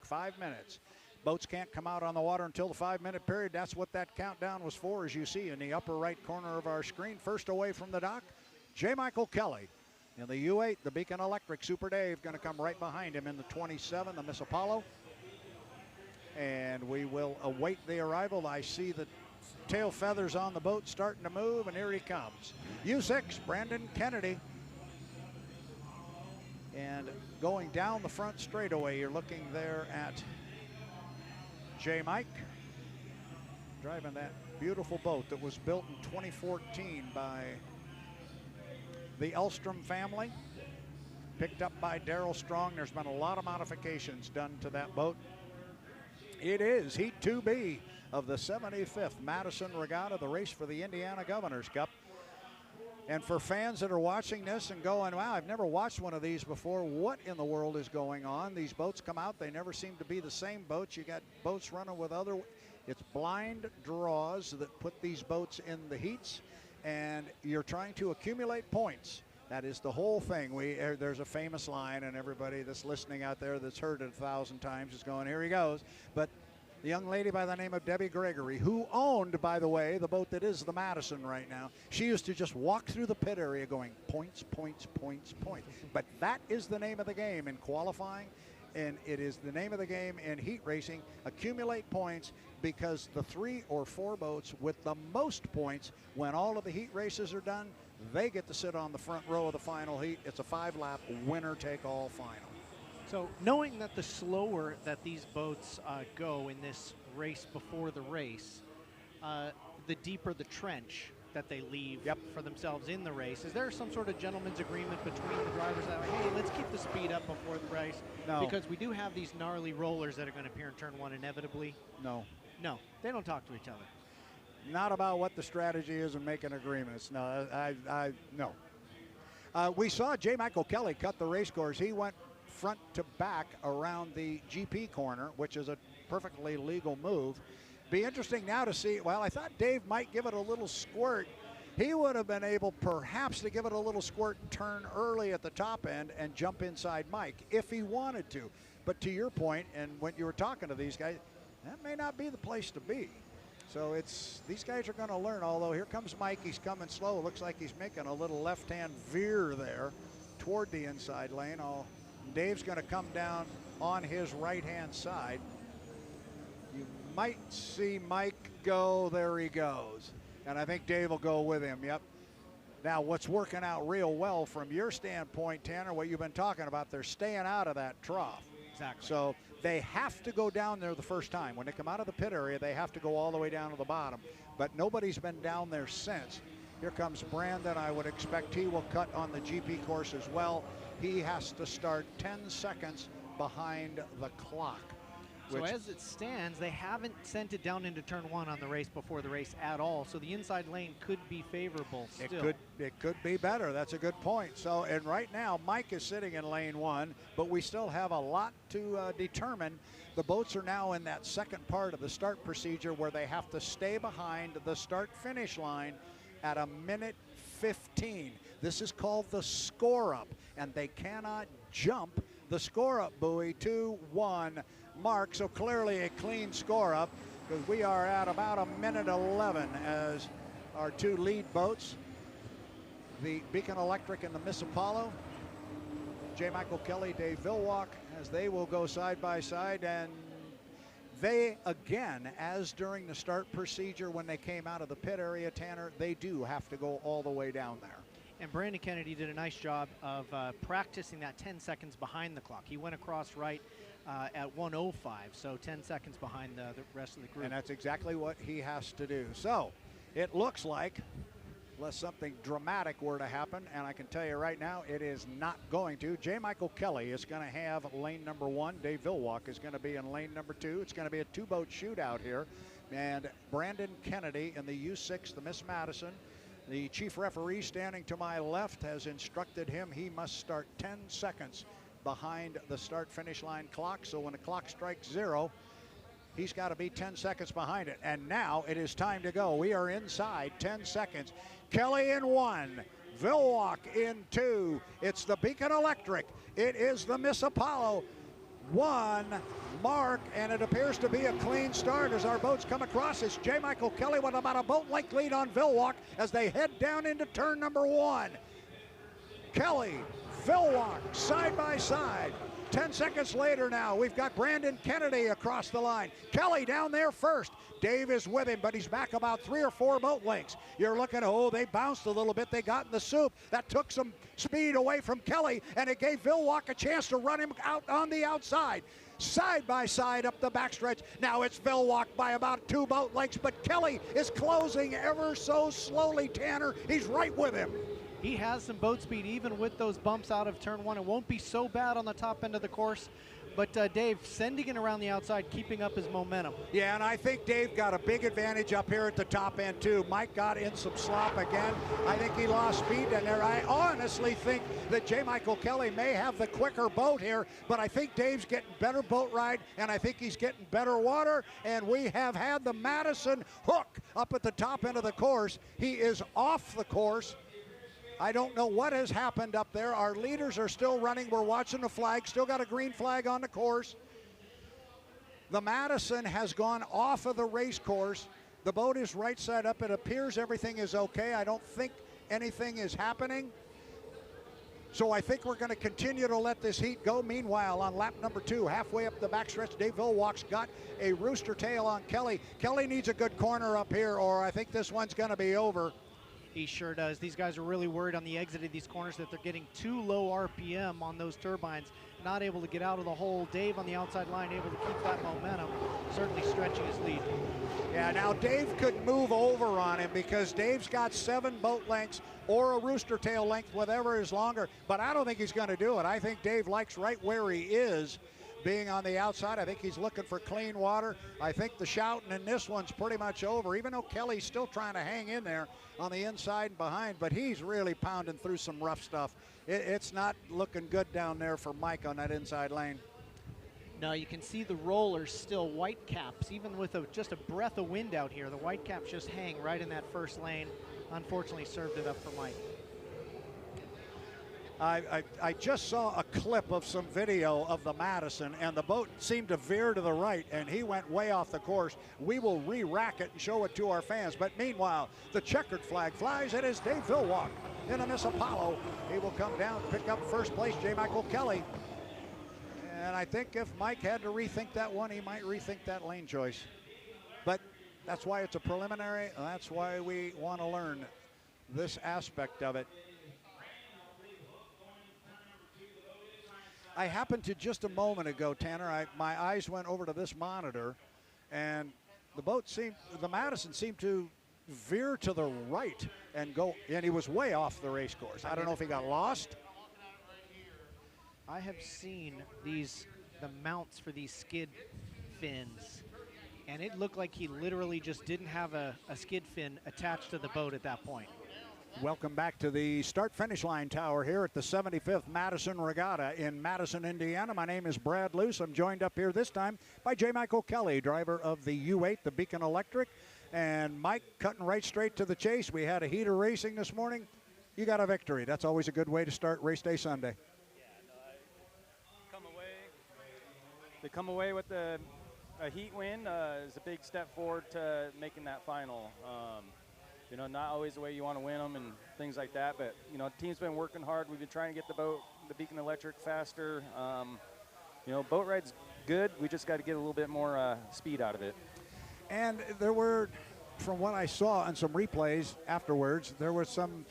5 minutes. Boats can't come out on the water until the 5-minute period. That's what that countdown was for, as you see in the upper right corner of our screen. First away from the dock, J. Michael Kelly. In the U8, the Beacon Electric Super Dave going to come right behind him in the 27, the Miss Apollo. And we will await the arrival. I see the tail feathers on the boat starting to move, and here he comes. U6, Brandon Kennedy. And going down the front straightaway, you're looking there at J. Mike, driving that beautiful boat that was built in 2014 by the Elstrom family, picked up by Darrell Strong. There's been a lot of modifications done to that boat. It is Heat 2B of the 75th Madison Regatta, the race for the Indiana Governor's Cup. And for fans that are watching this and going, wow, I've never watched one of these before, what in the world is going on? These boats come out, they never seem to be the same boats. You got boats running with other, it's blind draws that put these boats in the heats, and you're trying to accumulate points. That is the whole thing. There's a famous line, and everybody that's listening out there that's heard it 1,000 times is going, here he goes. But the young lady by the name of Debbie Gregory, who owned, by the way, the boat that is the Madison right now, she used to just walk through the pit area going points, points, points, points. But that is the name of the game in qualifying, and it is the name of the game in heat racing. Accumulate points, because the 3 or 4 boats with the most points, when all of the heat races are done, they get to sit on the front row of the final heat. It's a 5-lap winner-take-all final. So knowing that the slower that these boats go in this race before the race, the deeper the trench that they leave for themselves in the race, is there some sort of gentleman's agreement between the drivers that, hey, let's keep the speed up before the race? No. Because we do have these gnarly rollers that are going to appear in turn 1 inevitably. No. No, they don't talk to each other. Not about what the strategy is and making agreements. No, no. We saw J. Michael Kelly cut the race course. He went front to back around the GP corner, which is a perfectly legal move. Be interesting now to see, well, I thought Dave might give it a little squirt. He would have been able perhaps to give it a little squirt and turn early at the top end and jump inside Mike if he wanted to. But to your point, and when you were talking to these guys, that may not be the place to be. So these guys are going to learn, although here comes Mike. He's coming slow. Looks like he's making a little left-hand veer there toward the inside lane. Dave's going to come down on his right-hand side. You might see Mike go. There he goes. And I think Dave will go with him. Yep. Now, what's working out real well from your standpoint, Tanner, what you've been talking about, they're staying out of that trough. Exactly. So they have to go down there the first time. When they come out of the pit area, they have to go all the way down to the bottom. But nobody's been down there since. Here comes Brandon. I would expect he will cut on the GP course as well. He has to start 10 seconds behind the clock. So as it stands, they haven't sent it down into turn 1 on the race before the race at all. So the inside lane could be favorable still. It could be better. That's a good point. So, and right now, Mike is sitting in lane 1, but we still have a lot to determine. The boats are now in that second part of the start procedure where they have to stay behind the start-finish line at a minute 15. This is called the score-up, and they cannot jump the score-up buoy to 1 mark. So clearly a clean score-up, because we are at about a minute 11 as our 2 lead boats, the Beacon Electric and the Miss Apollo, J. Michael Kelly, Dave Villwalk, as they will go side by side. And they, again, as during the start procedure when they came out of the pit area, Tanner, they do have to go all the way down there. And Brandon Kennedy did a nice job of practicing that 10 seconds behind the clock. He went across right at 1:05, so 10 seconds behind the rest of the group. And that's exactly what he has to do. So it looks like, unless something dramatic were to happen, and I can tell you right now, it is not going to. J. Michael Kelly is going to have lane number 1. Dave Villwalk is going to be in lane number 2. It's going to be a 2-boat shootout here. And Brandon Kennedy in the U6, the Miss Madison. The chief referee standing to my left has instructed him he must start 10 seconds behind the start-finish line clock. So when the clock strikes 0, he's got to be 10 seconds behind it. And now it is time to go. We are inside 10 seconds. Kelly in 1, Villwalk in 2. It's the Beacon Electric. It is the Miss Apollo. 1 mark, and it appears to be a clean start as our boats come across. It's J. Michael Kelly with about a boat length lead on Vilwalk as they head down into turn number 1. Kelly, Vilwalk, side by side. 10 seconds later now, we've got Brandon Kennedy across the line. Kelly down there first. Dave is with him, but he's back about 3 or 4 boat lengths. You're looking, oh, they bounced a little bit. They got in the soup. That took some speed away from Kelly, and it gave Vilwalk a chance to run him out on the outside. Side by side up the backstretch. Now it's Vilwalk by about 2 boat lengths, but Kelly is closing ever so slowly, Tanner. He's right with him. He has some boat speed even with those bumps out of turn 1. It won't be so bad on the top end of the course, but Dave sending it around the outside, keeping up his momentum. Yeah, and I think Dave got a big advantage up here at the top end too. Mike got in some slop again. I think he lost speed down there. I honestly think that J. Michael Kelly may have the quicker boat here, but I think Dave's getting better boat ride, and I think he's getting better water, and we have had the Madison hook up at the top end of the course. He is off the course. I don't know what has happened up there. Our leaders are still running. We're watching the flag. Still got a green flag on the course. The Madison has gone off of the race course. The boat is right side up. It appears everything is okay. I don't think anything is happening. So I think we're going to continue to let this heat go. Meanwhile, on lap number 2, halfway up the backstretch, Dave Vilwalk's got a rooster tail on Kelly. Kelly needs a good corner up here, or I think this one's going to be over. He sure does. These guys are really worried on the exit of these corners that they're getting too low RPM on those turbines, not able to get out of the hole. Dave on the outside line able to keep that momentum, certainly stretching his lead. Yeah, now Dave could move over on him because Dave's got 7 boat lengths or a rooster tail length, whatever is longer, but I don't think he's going to do it. I think Dave likes right where he is, being on the outside. I think he's looking for clean water. I think the shouting in this one's pretty much over, even though Kelly's still trying to hang in there on the inside and behind, but he's really pounding through some rough stuff. It's not looking good down there for Mike on that inside lane. No, you can see the rollers still white caps, even with just a breath of wind out here. The white caps just hang right in that first lane. Unfortunately served it up for Mike. I just saw a clip of some video of the Madison, and the boat seemed to veer to the right, and he went way off the course. We will re-rack it and show it to our fans. But meanwhile, the checkered flag flies. It is Dave Vilwalk in a Miss Apollo. He will come down, pick up first place, J. Michael Kelly. And I think if Mike had to rethink that one, he might rethink that lane choice. But that's why it's a preliminary. That's why we want to learn this aspect of it. I happened to just a moment ago, Tanner, my eyes went over to this monitor, and the Madison seemed to veer to the right and go, and he was way off the race course. I don't know if he got lost. I have seen the mounts for these skid fins, and it looked like he literally just didn't have a skid fin attached to the boat at that point. Welcome back to the start-finish line tower here at the 75th Madison Regatta in Madison, Indiana. My name is Brad Luce. I'm joined up here this time by J. Michael Kelly, driver of the U8, the Beacon Electric, and Mike cutting right straight to the chase. We had a heater racing this morning. You got a victory. That's always a good way to start race day Sunday. Yeah, no, they come away with a heat win is a big step forward to making that final. You know, not always the way you want to win them and things like that, but, you know, the team's been working hard. We've been trying to get the Beacon Electric faster. You know, boat ride's good. We just got to get a little bit more speed out of it. And there were, from what I saw on some replays afterwards, there was some,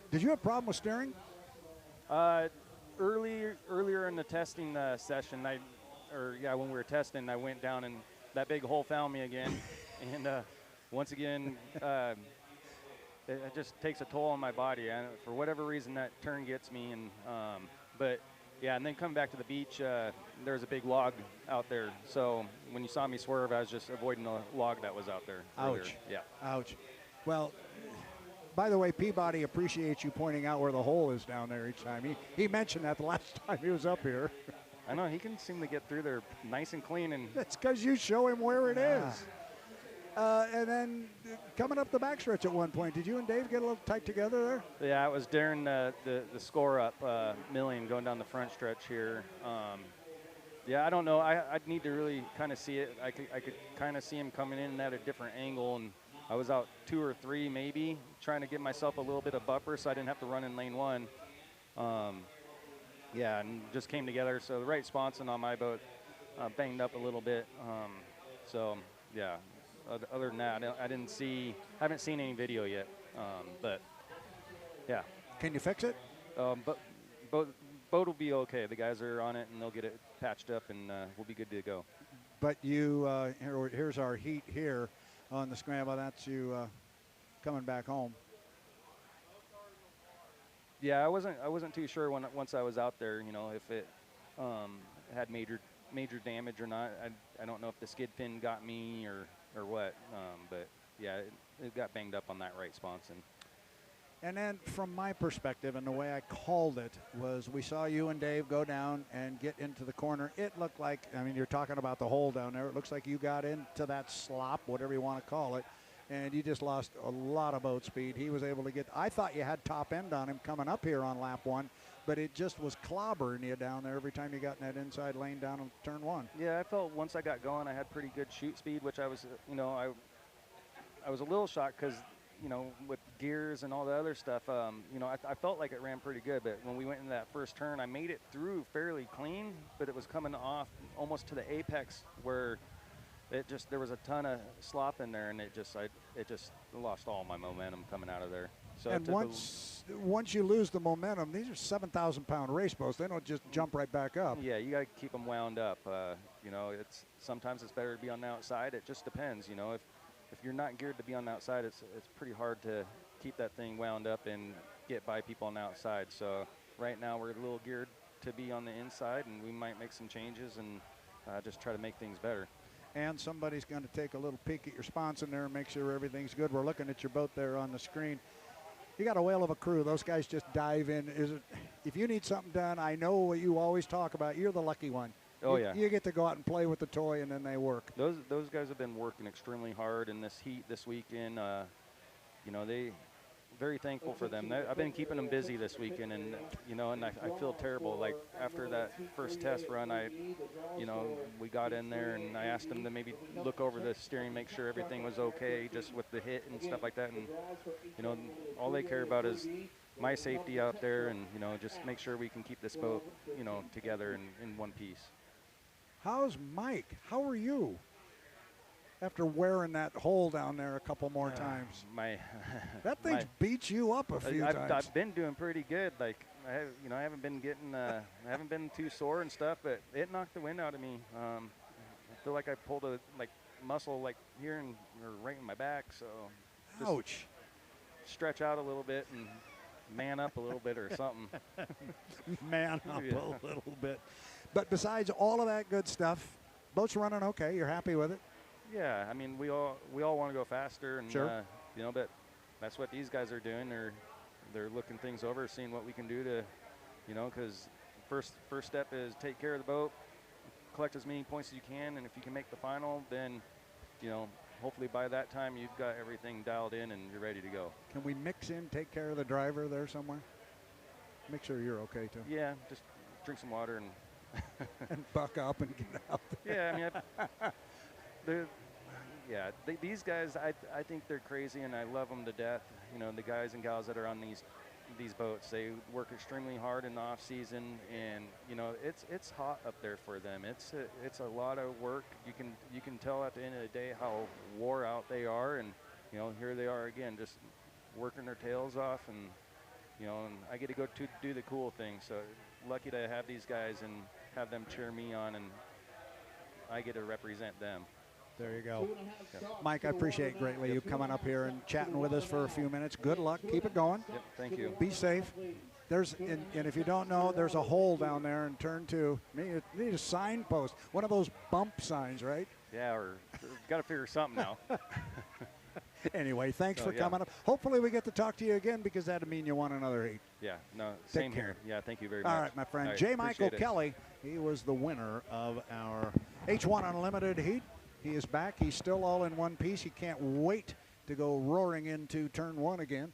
did you have a problem with steering? Earlier in the testing session, when we were testing, I went down and that big hole found me again. And once again, it just takes a toll on my body. And for whatever reason, that turn gets me. And but yeah, and then coming back to the beach, there was a big log out there. So when you saw me swerve, I was just avoiding the log that was out there. Ouch. Earlier. Yeah. Ouch. Well, by the way, Peabody appreciates you pointing out where the hole is down there each time. He mentioned that the last time he was up here. I know, he can seem to get through there nice and clean. And that's because you show him where it is. And then coming up the backstretch at one point, did you and Dave get a little tight together there? Yeah, it was during the score up milling going down the front stretch here. Yeah, I don't know. I'd need to really kind of see it. I could kind of see him coming in at a different angle, and I was out 2 or 3 maybe, trying to give myself a little bit of buffer so I didn't have to run in lane 1. Yeah, and just came together. So the right sponson on my boat banged up a little bit. So yeah, other than that, I haven't seen any video yet. But yeah. Can you fix it? But boat will be okay. The guys are on it, and they'll get it patched up, and we'll be good to go. But you, here's our heat here on the scramble. That's you coming back home. Yeah, I wasn't too sure once I was out there, you know, if it had major damage or not. I don't know if the skid fin got me or what. But yeah, it got banged up on that right sponson. And then from my perspective, and the way I called it was, we saw you and Dave go down and get into the corner. It looked like, I mean, you're talking about the hole down there. It looks like you got into that slop, whatever you want to call it, and you just lost a lot of boat speed. He was able to get, I thought you had top end on him coming up here on lap 1, but it just was clobbering you down there every time you got in that inside lane down on turn 1. Yeah, I felt once I got going, I had pretty good shoot speed, which I was, you know, I was a little shocked because, you know, with gears and all the other stuff, you know, I felt like it ran pretty good. But when we went into that first turn, I made it through fairly clean, but it was coming off almost to the apex where there was a ton of slop in there, and it just lost all my momentum coming out of there. So and once you lose the momentum, these are 7,000-pound race boats. They don't just jump right back up. Yeah, you got to keep them wound up. You know, sometimes it's better to be on the outside. It just depends, you know. If you're not geared to be on the outside, it's pretty hard to keep that thing wound up and get by people on the outside. So right now we're a little geared to be on the inside, and we might make some changes and just try to make things better. And somebody's going to take a little peek at your sponson there and make sure everything's good. We're looking at your boat there on the screen. You got a whale of a crew. Those guys just dive in. If you need something done, I know what you always talk about. You're the lucky one. Oh, yeah. You get to go out and play with the toy, and then they work. Those guys have been working extremely hard in this heat this weekend. You know, very thankful for them. I've been keeping them busy this weekend, and you know, and I feel terrible. Like after that first test run, you know, we got in there, and I asked them to maybe look over the steering, make sure everything was okay, just with the hit and stuff like that. And you know, all they care about is my safety out there, and you know, just make sure we can keep this boat, you know, together in one piece. How's Mike? How are you? After wearing that hole down there a couple more times. That thing's beat you up a few times. I've been doing pretty good. Like I haven't been getting, I haven't been too sore and stuff, but it knocked the wind out of me. I feel like I pulled a muscle here or right in my back. So ouch. Stretch out a little bit and man up a little bit or something. Man up a little bit. But besides all of that good stuff, boat's running okay. You're happy with it? Yeah, I mean, we all want to go faster, and sure. You know, but that's what these guys are doing. They're looking things over, seeing what we can do to, you know, because first step is take care of the boat, collect as many points as you can, and if you can make the final, then, you know, hopefully by that time you've got everything dialed in and you're ready to go. Can we mix in take care of the driver there somewhere? Make sure you're okay too. Yeah, just drink some water and and buck up and get out there. Yeah, I mean, these guys, I think they're crazy, and I love them to death. You know, the guys and gals that are on these boats, they work extremely hard in the off season, and you know, it's hot up there for them. It's a lot of work. You can tell at the end of the day how wore out they are, and you know, here they are again, just working their tails off, and you know, and I get to go to do the cool thing. So lucky to have these guys and have them cheer me on, and I get to represent them. There you go. Mike, I appreciate greatly you coming up here and chatting with us for a few minutes. Good luck. Keep it going. Yep, thank you. Be safe. And if you don't know, there's a hole down there in turn 2. You need a signpost, one of those bump signs, right? Yeah, or got to figure something out. Anyway, thanks for coming up. Hopefully we get to talk to you again, because that'd mean you won another heat. Yeah, no, same here. Yeah, thank you very much. All right, my friend. J. Michael Kelly, he was the winner of our H1 Unlimited heat. He is back. He's still all in one piece. He can't wait to go roaring into turn 1 again.